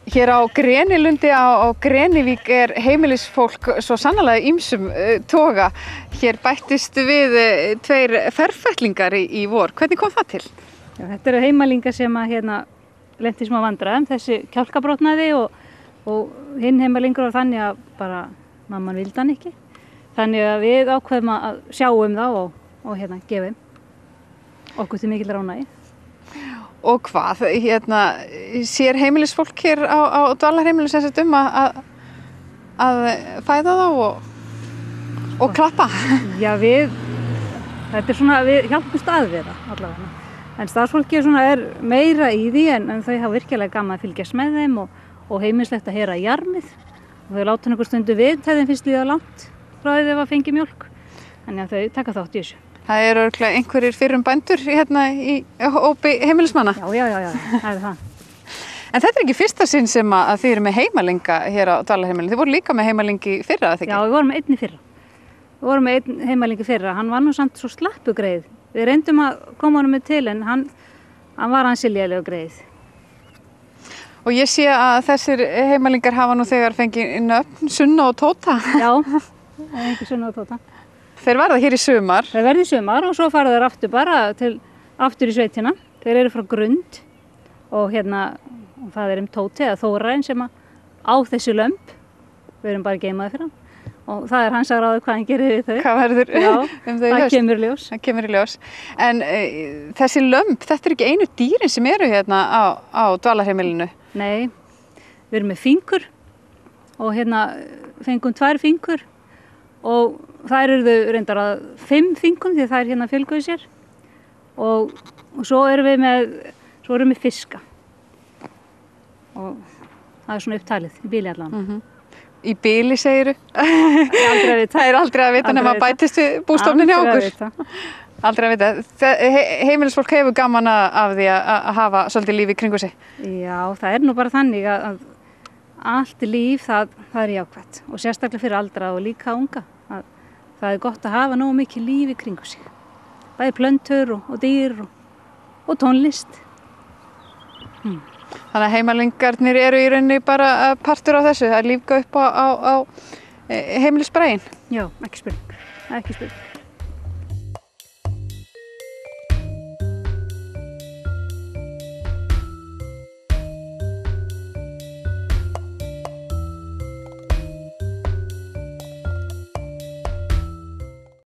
Hér á Grenilundi á Grenivík heimilisfólk svo sannarlega ýmsum toga. Hér bættist við tveir ferfætlingar í vor. Hvernig kom það til? Já, þetta eru heimalingar sem að lenti smá vandræðum. Þessi kjálkabrotnaði og hinn heimalingur var þannig að bara mamman vildi hann ekki. Þannig að við ákveðum að sjá þá og gefa þeim. Okkur til mikill ánægju. Og hvað, sér heimilisfólk hér á dvalarheimilinu sem sagt að fæða þá og klappa? Já, þetta er svona, við hjálpumst að við það allavega. En starfsfólki er meira í því en þau hafa virkilega gaman að fylgjast með þeim og heimilislegt að heyra jarmið. Og þau láta einhver stundu við, þeim finnst líða langt frá því að fengi mjólk. Þannig að þau taka þátt í þessu. Það eru örugglega einhverjir fyrrum bændur í hópi heimilismanna? Já, það er það. En þetta er ekki fyrsta sinn sem að þið eru með heimalinga hér á dvalarheimilinu. Þið voru líka með heimalingi fyrra, eða ekki? Já, við vorum með einn í fyrra. Við vorum með einn heimalingi fyrra. Hann var nú samt svo slappugreið. Við reyndum að koma honum með til en hann var ansi lélegur greið. Og ég sé að þessir heimalingar hafa nú þegar fengið nöfn, Sunna og Tóta. Já, einhver Sunna og Tóta. Þeir verða hér í sumar. Þeir verða í sumar og svo fara þeir aftur bara aftur í sveitina. Þeir eru frá Grund og það er Tóti eða Þórarin sem á þessi lömb. Við erum bara geimaði fyrir hann. Og það er hans að ráða hvað hann gerir við þau. Hvað verður þau það kemur í ljós. Það kemur í ljós. En þessi lömb, þetta er ekki einu dýrin sem eru hérna á dvalarheimilinu? Nei, við erum með fingur og fengum 2 fingur og þær eru þau reyndar að 5 fingum því þær fjölguðu sér og svo erum við með fiska og það er svona upptalið í bíli allan. Í bíli segiru? Það er aldrei að vita nema að bætist við bústofnin hjá okkur. Aldrei að vita. Heimilisfólk hefur gaman af því að hafa svolítið líf í kringu sig. Já, það er nú bara þannig að allt líf það er jákvætt og sérstaklega fyrir aldra og líka unga. Það er gott að hafa nógu mikið líf í kringu sig. Bæði plöntur og dýr og tónlist. Þannig að heimalingarnir eru í rauninni bara partur á þessu, að lífga upp á heimilisbræin. Já, ekki spurning.